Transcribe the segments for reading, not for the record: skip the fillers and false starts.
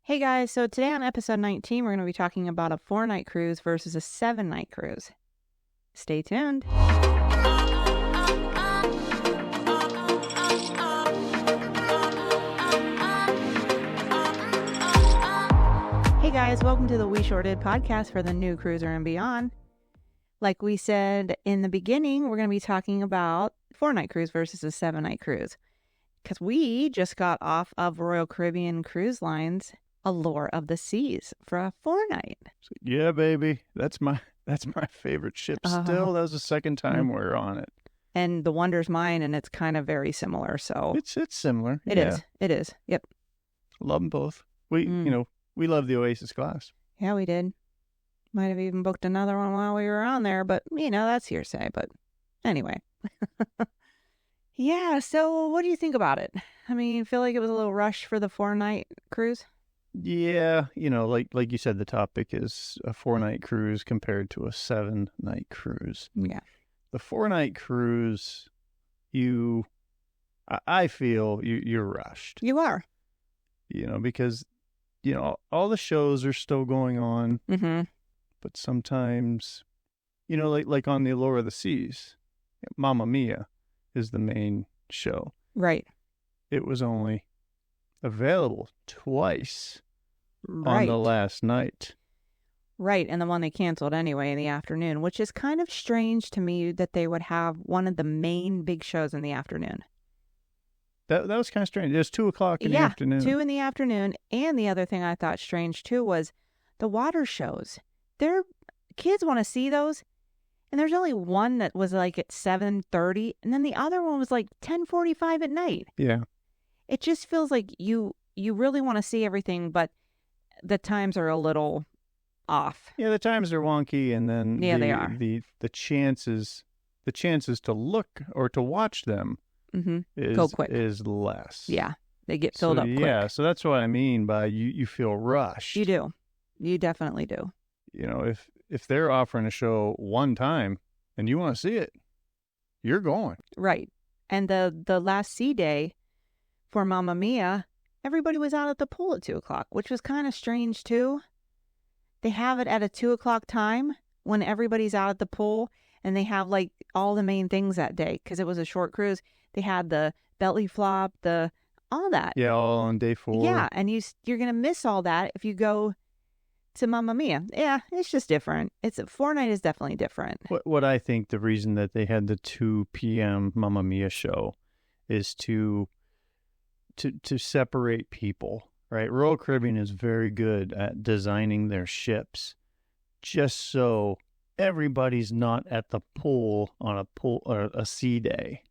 Hey guys, so today on episode 19, we're going to be talking about a 4-night cruise versus a 7-night cruise. Stay tuned. Hey guys, welcome to the We Sure Did podcast for the new cruiser and beyond. Like we said in the beginning, we're going to be talking about 4-night cruise versus a 7-night cruise. Because we just got off of Royal Caribbean Cruise Line's Allure of the Seas for a 4-night. Yeah, baby. That's my favorite ship still. That was the second time we're on it. And the Wonder's mine, and it's kind of very similar. So It's similar. It is. Yep. Love them both. We love the Oasis class. Yeah, we did. Might have even booked another one while we were on there, but that's hearsay. But anyway. Yeah, so what do you think about it? I mean, you feel like it was a little rush for the 4-night cruise? Yeah, like you said, the topic is a 4-night cruise compared to a 7-night cruise. Yeah. The 4-night cruise, I feel you're rushed. You are. Because, all the shows are still going on. Mm-hmm. But sometimes, like on the Allure of the Seas, Mamma Mia is the main show. Right. It was only available twice Right. on the last night. Right, and the one they canceled anyway in the afternoon, which is kind of strange to me that they would have one of the main big shows in the afternoon. That was kind of strange. It was 2:00 in the afternoon. 2 in the afternoon. And the other thing I thought strange too was the water shows. Their kids want to see those, and there's only one that was like at 7:30, and then the other one was like 10:45 at night. Yeah. It just feels like you really want to see everything, but the times are a little off. Yeah, the times are wonky, and then they are. The chances to look or to watch them Go quick. is less. Yeah, they get filled up quick. Yeah, so that's what I mean by you feel rushed. You do. You definitely do. If they're offering a show one time and you want to see it, you're going. Right. And the last sea day for Mamma Mia, everybody was out at the pool at 2:00, which was kind of strange too. They have it at a 2:00 time when everybody's out at the pool, and they have like all the main things that day because it was a short cruise. They had the belly flop, all that. Yeah, all on day 4. Yeah, and you're gonna miss all that if you go to Mamma Mia. Yeah, it's just different. It's a 4-night is definitely different. What I think the reason that they had the 2 p.m. Mamma Mia show is to separate people, right? Royal Caribbean is very good at designing their ships just so everybody's not at the pool on a pool or a sea day.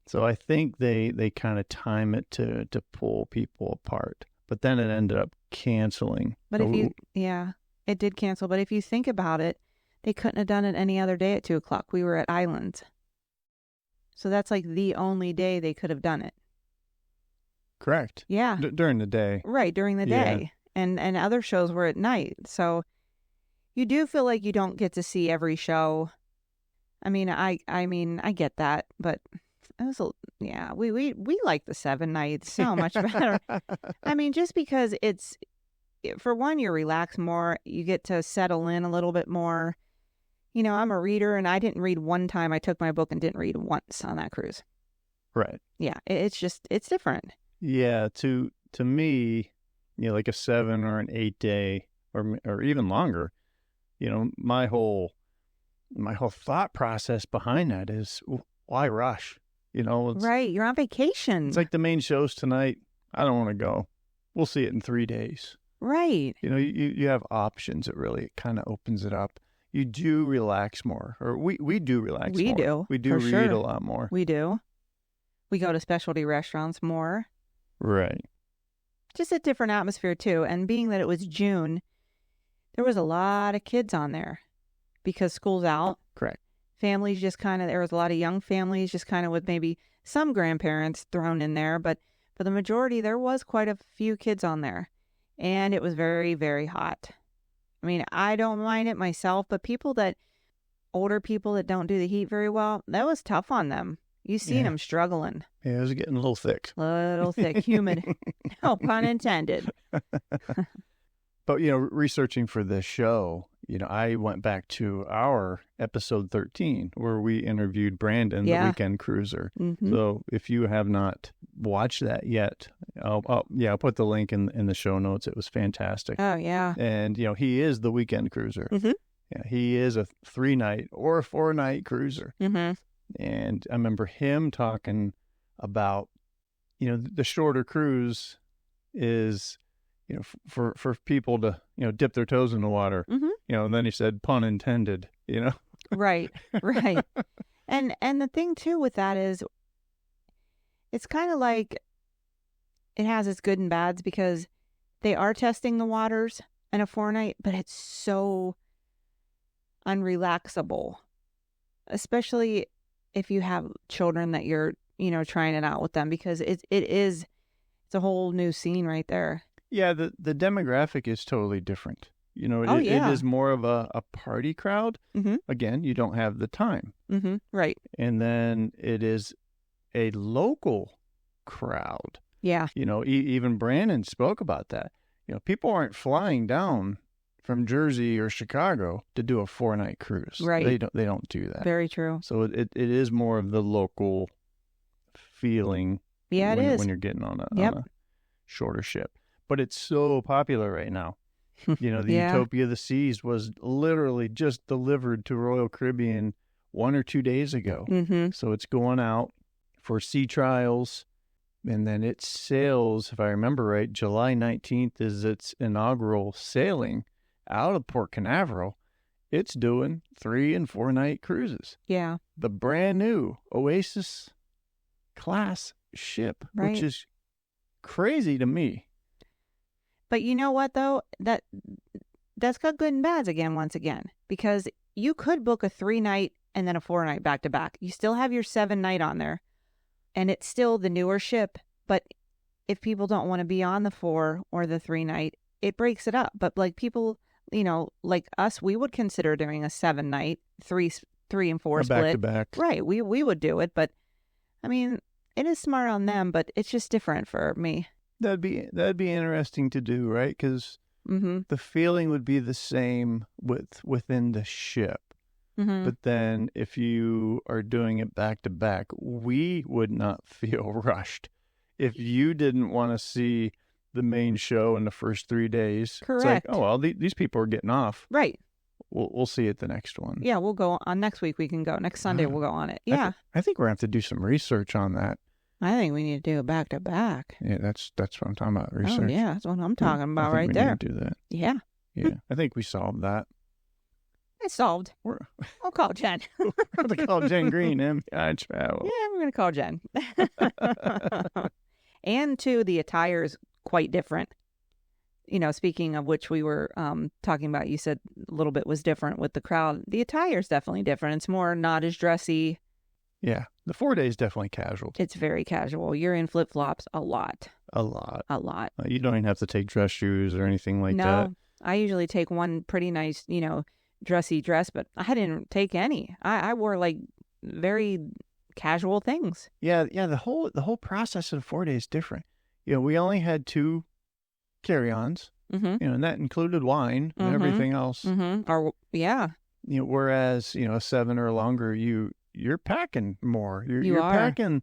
So I think they kind of time it to pull people apart. But then it ended up canceling. But it did cancel. But if you think about it, they couldn't have done it any other day at 2:00. We were at Islands. So that's like the only day they could have done it. Correct. Yeah. During the day. Right, during the day. And other shows were at night. So you do feel like you don't get to see every show. I mean, I get that, but it was we like the 7 nights so much better. I mean, just because for one, you relax more, you get to settle in a little bit more. I'm a reader, and I didn't read one time. I took my book and didn't read once on that cruise. Right. Yeah, it's different. Yeah, to me, like a 7 or an 8 day or even longer, my whole thought process behind that is why rush? Right, you're on vacation. It's like the main show's tonight. I don't want to go. We'll see it in 3 days. Right. You have options. It really kind of opens it up. You do relax more, or we do relax more. We do read a lot more. We do. We go to specialty restaurants more. Right. Just a different atmosphere too. And being that it was June, there was a lot of kids on there because school's out. Correct. Families there was a lot of young families just kind of with maybe some grandparents thrown in there. But for the majority, there was quite a few kids on there. And it was very, very hot. I mean, I don't mind it myself, but older people that don't do the heat very well, that was tough on them. You seen him struggling. Yeah, it was getting a little thick. Little thick, humid. No pun intended. But, researching for this show, I went back to our episode 13 where we interviewed Brandon, the weekend cruiser. Mm-hmm. So if you have not watched that yet, I'll put the link in the show notes. It was fantastic. Oh, yeah. And, he is the weekend cruiser. Mm-hmm. Yeah, he is a 3-night or a 4-night cruiser. Mm-hmm. And I remember him talking about, the shorter cruise is, for people to, dip their toes in the water, mm-hmm. And then he said, pun intended, Right. And the thing too with that is it's kind of like it has its good and bads because they are testing the waters in a 4-night, but it's so unrelaxable, especially if you have children that you're, trying it out with them, because it's a whole new scene right there. Yeah, the demographic is totally different. It is more of a party crowd. Mm-hmm. Again, you don't have the time. Mm-hmm. Right. And then it is a local crowd. Yeah. Even Brandon spoke about that. People aren't flying down from Jersey or Chicago to do a 4-night cruise. Right. They don't do that. Very true. So it is more of the local feeling. Yeah, it is. When you're getting on a shorter ship. But it's so popular right now. The Utopia of the Seas was literally just delivered to Royal Caribbean 1 or 2 days ago. Mm-hmm. So it's going out for sea trials. And then it sails, if I remember right, July 19th is its inaugural sailing out of Port Canaveral. It's doing 3- and 4-night cruises. Yeah. The brand new Oasis class ship, right. Which is crazy to me. But you know what, though? That's got good and bads once again, because you could book a 3-night and then a 4-night back-to-back. You still have your 7-night on there, and it's still the newer ship. But if people don't want to be on the 4 or the 3-night, it breaks it up. But like people, like us, we would consider doing a 7-night, 3 and 4 split. Back-to-back. Right, we would do it. But, I mean, it is smart on them, but it's just different for me. That'd be interesting to do, right? Because mm-hmm. the feeling would be the same within the ship. Mm-hmm. But then if you are doing it back to back, we would not feel rushed. If you didn't want to see the main show in the first 3 days, correct. It's like, oh, well, these people are getting off. Right. We'll see it the next one. Yeah, we'll go on next week. We can go next Sunday. We'll go on it. Yeah. I think we're going to have to do some research on that. I think we need to do it back to back. Yeah, that's what I'm talking about. Research. Oh, yeah, that's what I'm talking about right we there. Need to do that. Yeah. Yeah, I think we solved that. It's solved. I'll call Jen. We're going to call Jenn Greene, MPI Travel. Yeah, we're going to call Jen. And, too, the attire is quite different. Speaking of which we were talking about, you said a little bit was different with the crowd. The attire is definitely different. It's more not as dressy. Yeah, the 4 days definitely casual. It's very casual. You're in flip-flops a lot. A lot. You don't even have to take dress shoes or anything like that. No, I usually take one pretty nice, dressy dress, but I didn't take any. I wore like very casual things. Yeah. The whole process of the 4 days is different. We only had 2 carry-ons, mm-hmm. And that included wine and mm-hmm. everything else. Mm-hmm. Yeah. Whereas a 7 or longer, you're packing more. You're packing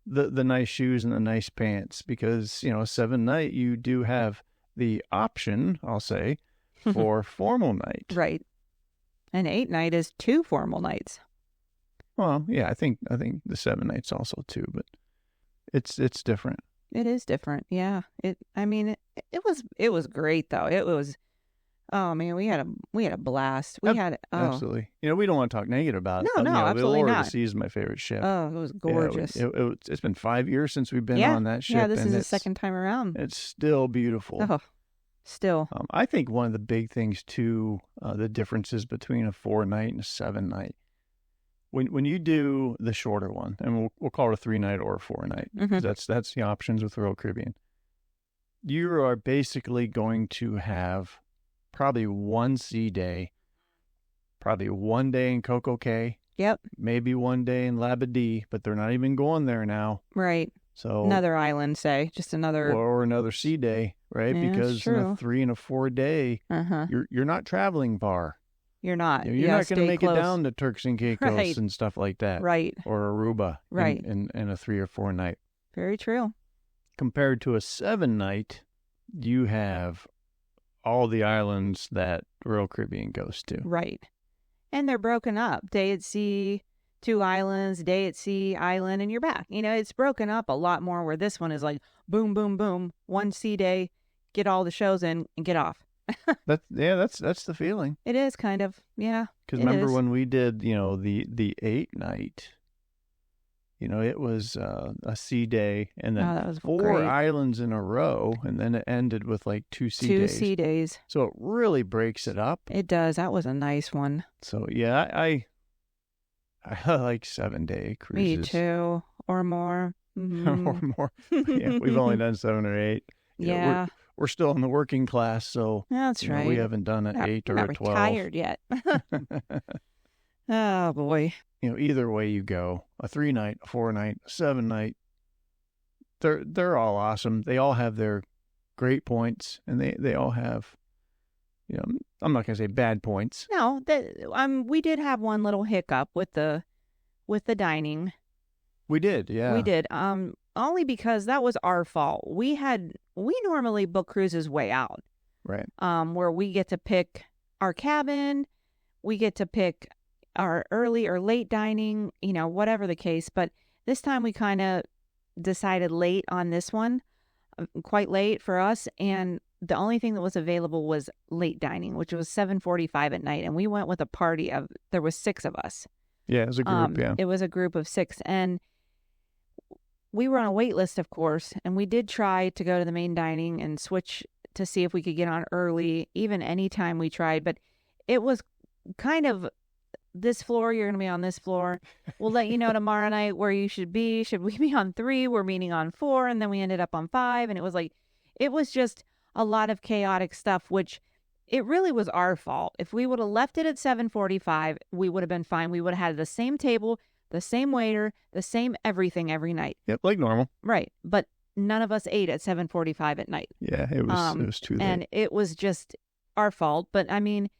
the nice shoes and the nice pants because, a 7-night, you do have the option, I'll say, for formal night. Right. An 8-night is 2 formal nights. Well, yeah, I think the 7-nights also 2, but it's different. It is different. Yeah. It was great though. It was, oh man, we had a blast. Absolutely. We don't want to talk negative about it. No, absolutely the Lord not. of the Sea is my favorite ship. Oh, it was gorgeous. It's been 5 years since we've been on that ship. Yeah, this is the second time around. It's still beautiful. Oh, still. I think one of the big things too, the differences between a 4-night and a 7-night. When you do the shorter one, and we'll call it a 3-night or a 4-night, mm-hmm. that's the options with Royal Caribbean. You are basically going to have probably 1 sea day, probably 1 day in Coco Cay, Yep. Maybe one day in Labadee, but they're not even going there now. Right. So another island, say, just another. Or another sea day, right? Yeah, because in a 3 and a 4 day, you're not traveling far. You're not. You're not going to make close. it down to Turks and Caicos and stuff like that. Right. Or Aruba. Right. In a 3 or 4 night. Very true. Compared to a 7 night, you have all the islands that Royal Caribbean goes to. Right. And they're broken up. Day at sea, 2 islands, day at sea, island, and you're back. You know, it's broken up a lot more, where this one is like boom, boom, boom, 1 sea day, get all the shows in and get off. That's the feeling. It is kind of, yeah. Because remember when we did, the 8 night, it was a sea day and then that was 4 great. islands in a row, and then it ended with like 2 sea days. 2 sea days. So it really breaks it up. It does. That was a nice one. So yeah, I like 7-day cruises. Me too, or more. Mm-hmm. Or more. Yeah, we've only done 7 or 8. Yeah. We're still in the working class, so that's right. We haven't done an 8 or a 12. Retired yet. Oh boy. Either way you go, a 3 night, a 4 night, a 7 night, they're all awesome. They all have their great points, and they all have, I'm not gonna say bad points. No, we did have one little hiccup with the dining. We did, yeah. We did. Only because that was our fault. We normally book cruises way out. Right. Where we get to pick our cabin, we get to pick our early or late dining, whatever the case. But this time we kind of decided late on this one, quite late for us. And the only thing that was available was late dining, which was 7:45 at night. And we went with a party there was 6 of us. Yeah, it was a group, yeah. It was a group of 6. And we were on a wait list, of course. And we did try to go to the main dining and switch to see if we could get on early, even anytime we tried. But it was kind of, this floor, you're going to be on this floor. We'll let you know tomorrow night where you should be. Should we be on 3? We're meeting on 4. And then we ended up on 5. And it was just a lot of chaotic stuff, which it really was our fault. If we would have left it at 7:45, we would have been fine. We would have had the same table, the same waiter, the same everything every night. Yep, like normal. Right. But none of us ate at 7:45 at night. Yeah, it was too late. And it was just our fault. But I mean,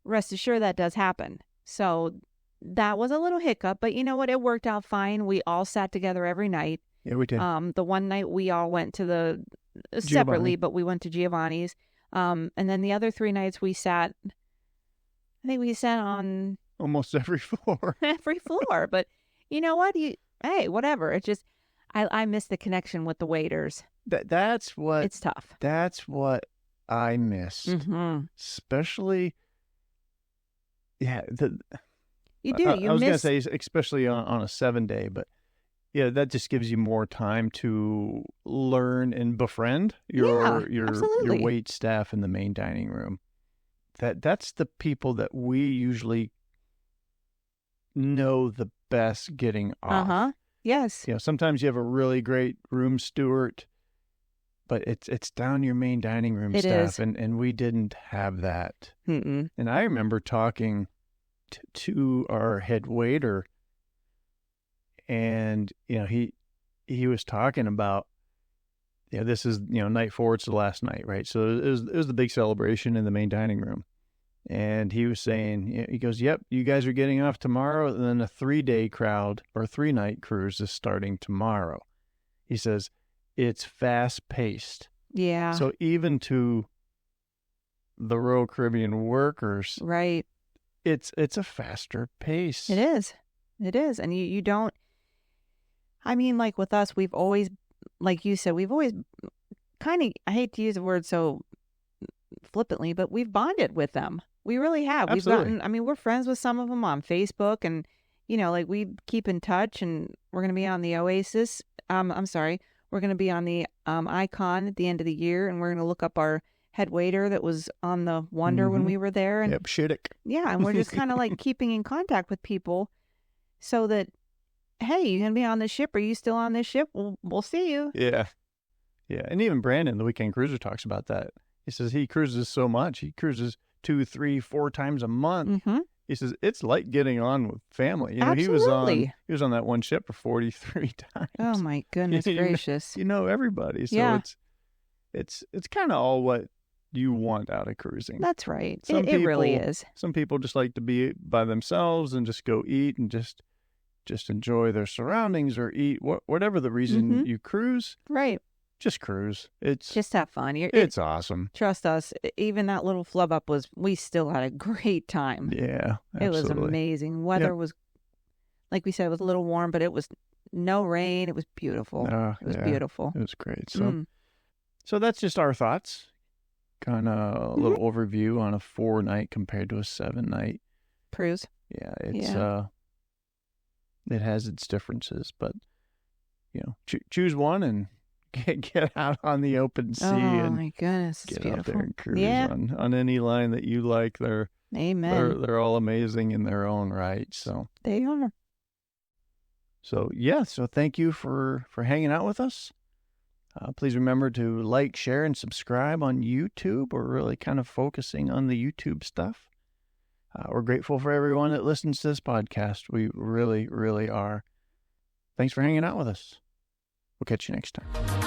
rest assured that does happen. So that was a little hiccup, but you know what? It worked out fine. We all sat together every night. Yeah, we did. The one night we all went to separately, but we went to Giovanni's. And then the other 3 nights we sat, I think we sat on almost every floor. Every floor. But you know what? Hey, whatever. It just, I miss the connection with the waiters. That's what. It's tough. That's what I missed. Mm-hmm. Especially. Yeah, you do. I was going to say, especially on a 7-day, but yeah, that just gives you more time to learn and befriend your wait staff in the main dining room. That's the people that we usually know the best getting off. Yes. Sometimes you have a really great room steward, but it's down your main dining room staff, and we didn't have that. Mm-mm. And I remember talking to our head waiter, and he was talking about, this is night 4, it's the last night, right? So it was the big celebration in the main dining room, and he was saying, he goes, "Yep, you guys are getting off tomorrow, and then a 3-day crowd or 3-night cruise is starting tomorrow." He says, it's fast paced. Yeah. So even to the Royal Caribbean workers, right, it's a faster pace. It is. And you don't, I mean, like with us, we've always, like you said, we've always kind of, I hate to use the word so flippantly, but we've bonded with them. We really have. Absolutely. We're friends with some of them on Facebook, and we keep in touch, and we're going to be on the Oasis. We're going to be on the Icon at the end of the year, and we're going to look up our head waiter that was on the Wonder when we were there. And, yep, Shittick. Yeah, and we're just kind of like keeping in contact with people so that, hey, you going to be on this ship? Are you still on this ship? We'll see you. Yeah. Yeah, and even Brandon, the Weekend Cruiser, talks about that. He says he cruises so much. He cruises 2, 3, 4 times a month. Mm-hmm. He says it's like getting on with family. You know, Absolutely. he was on that one ship for 43 times. Oh my goodness gracious. You know everybody. So Yeah. it's kind of all what you want out of cruising. That's right. It really is. Some people just like to be by themselves and just go eat and just enjoy their surroundings or eat, whatever the reason you cruise. Right. Just cruise. It's just have fun. It's awesome. Trust us. Even that little flub up we still had a great time. Yeah, absolutely. It was amazing. Weather was, like we said, it was a little warm, but it was no rain. It was beautiful. It was beautiful. It was great. So that's just our thoughts. Kind of a little overview on a 4-night compared to a 7-night cruise. Yeah, it's it has its differences, but you know, choose one and get out on the open sea. Oh my goodness, it's get beautiful. Out there and cruise on any line that you like. Amen. They're all amazing in their own right. So they are. So so thank you for hanging out with us. Please remember to like, share, and subscribe on YouTube. We're really kind of focusing on the YouTube stuff. We're grateful for everyone that listens to this podcast. We really, really are. Thanks for hanging out with us. We'll catch you next time.